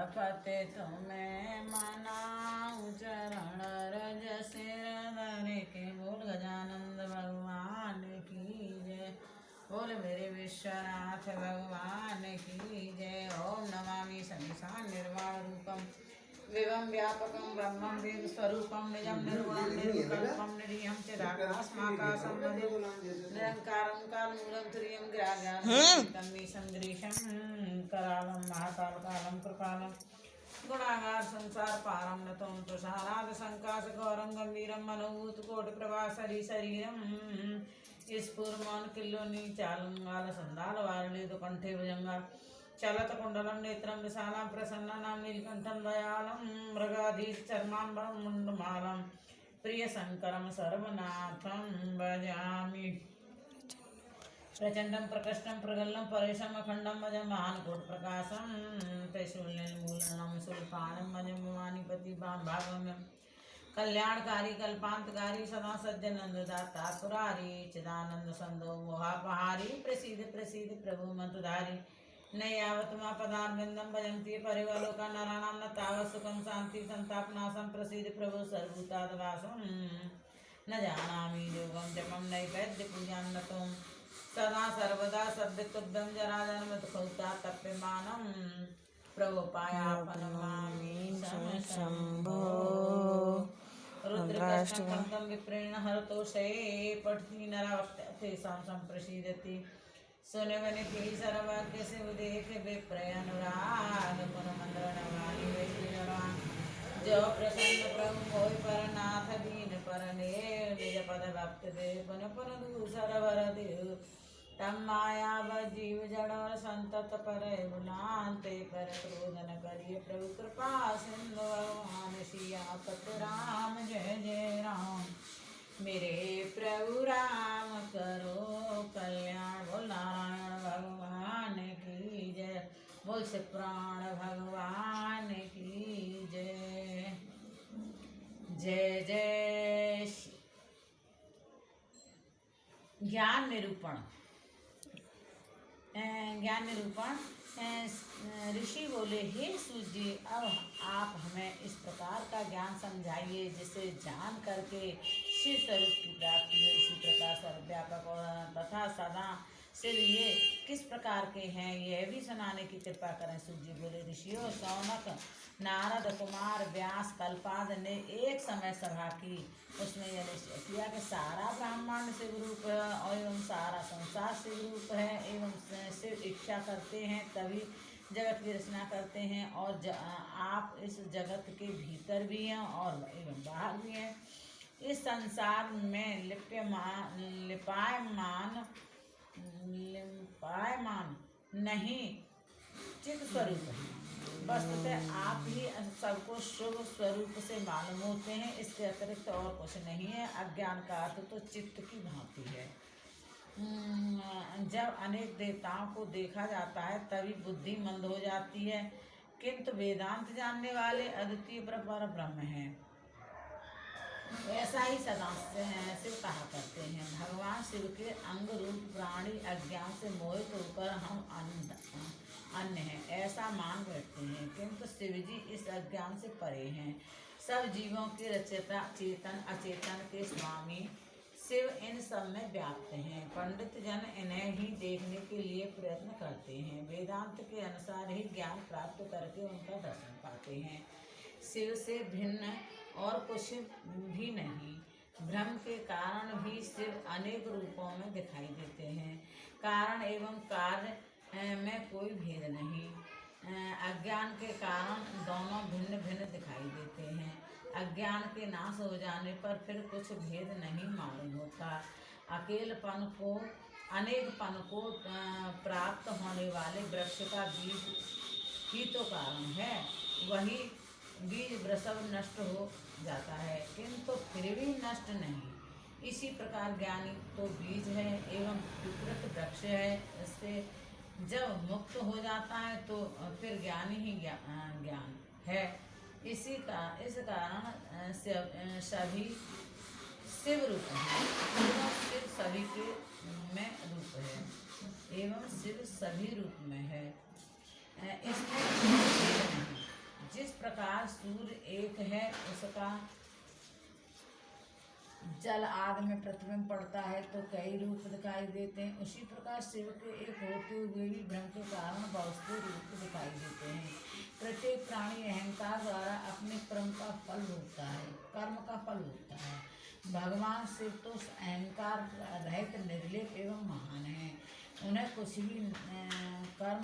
पते तुम्हें मनाऊं चरण रज सिर धरे के। बोल गजानंद भगवान की जय। बोल मेरे विश्वनाथ भगवान की जय। ओम नमामि समीशान निर्वाण रूपम विवं व्यापकं ब्रह्मं वेद स्वरूपं निजं निर्गुणं निर्विकल्पं निरीहं चिदाकाशमाकाशं निरंकारं कालमूलं तुर्यं गिरागानं मीशं गिरीशं करालं महाकालकालं कृपालं गुणागार संसार पारं नतों तुषाराद संकाश गौरं गंभीरं मनोभूत कोटि प्रभासरी शरीरं स्फुरमान किल्लोनी चालंगाल संदाल वारणी दुकंठे भुजंगा चलत कुंडलं नेत्रं विशालं प्रसन्नानां नीलकंठं दयालं मृगाधीश चर्माम्बरं मुण्डमालं प्रियशङ्करं सर्वनाथं भजामि। प्रचण्डं प्रकष्टं प्रगल्भं परेशम् अखण्डं भज महानकोटिप्रकाशं त्रिशूलनिर्मूलनं शूलपाणिं भज भवानीपति भागम्यं कल्याणकारी कल्पांतकारी सदा सज्जनंददाता पुरारी चिदानंद संदो मोहापहारी प्रसीद प्रसीद प्रभु मंत्रधारी नैयावतमा पदारविंदम भजन्ति परिवलोका नराणां न तावत् सुखं शांति संतापनाशं प्रसीद प्रभु सर्वभूताद्वासं न जानामि योगं जपं नैवेद्य पूजां नतों सदा सर्वदा सद्वितुभ्यं जराजन्मदुःखौता तप्यमानं प्रभुपायापनमामि शम्भो। रुद्रकृष्णकन्दं विप्रेण हरतोषे पठति नरावक्तेषां सम्प्रसीदति सुनवनिति सर्वज्ञ शिवदेख विप्रय अनुराग गुणमंद्रणवाणी वैष्णवान जो प्रसन्न प्रभु होय परनाथ दीन परने निज पद भक्त दे पुन पुन दूसर वर देव तम माया जीव जड़ और संतत पर गुणांते पर क्रोधन करिए प्रभु कृपा सिंधु भगवान सियापत राम जय जय राम। मेरे प्रभु राम करो कल्याण। बोल नारायण भगवान की जय। बोल से प्राण भगवान की जय। जय जय। ज्ञान निरूपण। ज्ञान निरूपण। ऋषि बोले, हे सूर्य, अब आप हमें इस प्रकार का ज्ञान समझाइए जिसे जान करके शिव स्वरूप की प्राप्ति हो। इसी प्रकार सर्वव्यापक और तथा सदा शिव ये किस प्रकार के हैं यह भी सुनाने की कृपा करें। सूर्य बोले, ऋषियों, सौनक, नारद, कुमार, व्यास, कल्पाद ने एक समय सभा की। उसमें यह निश्चय किया कि सारा ब्रह्मांड शिव रूप है एवं सारा संसार शिव रूप है एवं शिव इच्छा करते हैं तभी जगत की रचना करते हैं और आप इस जगत के भीतर भी हैं और एवं बाहर भी हैं। इस संसार में लिपायमान नहीं चित स्वरूप है। वस्तुतः आप ही सबको शुभ स्वरूप से मालूम होते हैं, इसके अतिरिक्त और कुछ नहीं है। अज्ञान का अर्थ तो चित्त की भांति है। जब अनेक देवताओं को देखा जाता है तभी बुद्धि मंद हो जाती है, किंतु वेदांत जानने वाले अद्वितीय पर ब्रह्म हैं। ऐसा ही सदा शिव कहा करते हैं। भगवान शिव के अंग रूप प्राणी अज्ञान से मोहित होकर हम अन्य हैं ऐसा मान बैठते हैं, किंतु शिव जी इस अज्ञान से परे हैं। सब जीवों के रचयिता चेतन अचेतन के स्वामी शिव इन सब में व्याप्त हैं। पंडित जन इन्हें ही देखने के लिए प्रयत्न करते हैं। वेदांत के अनुसार ही ज्ञान प्राप्त करके उनका दर्शन पाते हैं। शिव से भिन्न और कुछ भी नहीं। भ्रम के कारण भी शिव अनेक रूपों में दिखाई देते हैं। कारण एवं कार्य में कोई भेद नहीं। अज्ञान के कारण दोनों भिन्न भिन्न दिखाई देते हैं। अज्ञान के नाश हो जाने पर फिर कुछ भेद नहीं मालूम होता। अकेलेपन को अनेकपन को प्राप्त होने वाले वृक्ष का बीज ही तो कारण है। वही बीज वृषभ नष्ट हो जाता है किंतु फिर भी नष्ट नहीं। इसी प्रकार ज्ञानी तो बीज है एवं विकृत वृक्ष है। इससे जब मुक्त हो जाता है तो फिर ज्ञानी ही ज्ञान है। इस कारण सभी शिव रूप है एवं शिव सभी के में रूप है एवं शिव सभी रूप में है। इसमें भेद नहीं। प्रकार सूर्य एक है, उसका जल आदि में प्रतिबिंब पड़ता है तो कई रूप दिखाई देते हैं, उसी प्रकार शिव के एक होते हुए भी ब्रह्म के कारण बहुत से रूप दिखाई देते हैं। प्रत्येक प्राणी अहंकार द्वारा अपने कर्म का फल भोगता है। भगवान शिव तो अहंकार रहित निर्लेप एवं महान है। उन्हें कुछ भी कर्म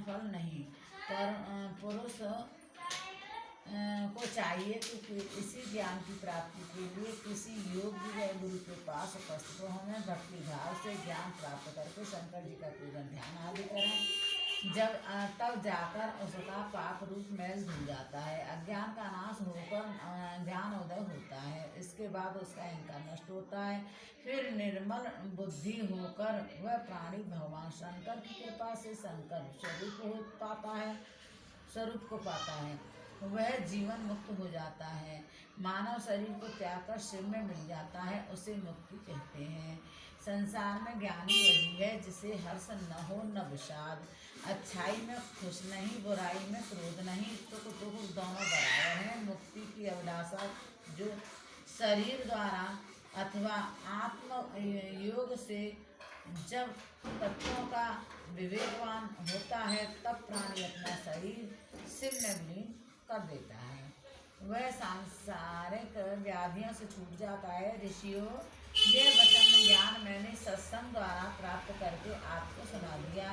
फल नहीं। पर पुरुष को चाहिए कि इसी ज्ञान की प्राप्ति के लिए किसी योग्य व गुरु के पास उपस्थित हो, हमें भक्ति भाव से ज्ञान प्राप्त करके शंकर जी का पूजन ध्यान आदि करें। तब जाकर उसका पाप रूप मैल धुल जाता है, अज्ञान का नाश होकर ज्ञान उदय होता है। इसके बाद उसका अहंकार नष्ट होता है, फिर निर्मल बुद्धि होकर वह प्राणी भगवान शंकर की कृपा से शंकर स्वरूप को पाता है, वह जीवन मुक्त हो जाता है। मानव शरीर को त्याग कर शिव में मिल जाता है, उसे मुक्ति कहते हैं। संसार में ज्ञानी वही है जिसे हर्ष न हो न विषाद, अच्छाई में खुश नहीं, बुराई में क्रोध नहीं, सुख दुख दोनों बराबर हैं। मुक्ति की अभिलाषा जो शरीर द्वारा अथवा आत्म योग से जब तत्वों का विवेकवान होता है, तब प्राणी अपना शरीर शिव में विलीन कर देता है, वह सांसारिक व्याधियों से छूट जाता है। ऋषियों, यह वचन ज्ञान मैंने सत्संग द्वारा प्राप्त करके आपको सुना दिया,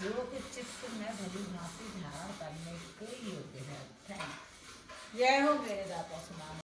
जो कि चित्त में भली भांति धारण करने के योग्य है। जय हो मेरे दाता सुना।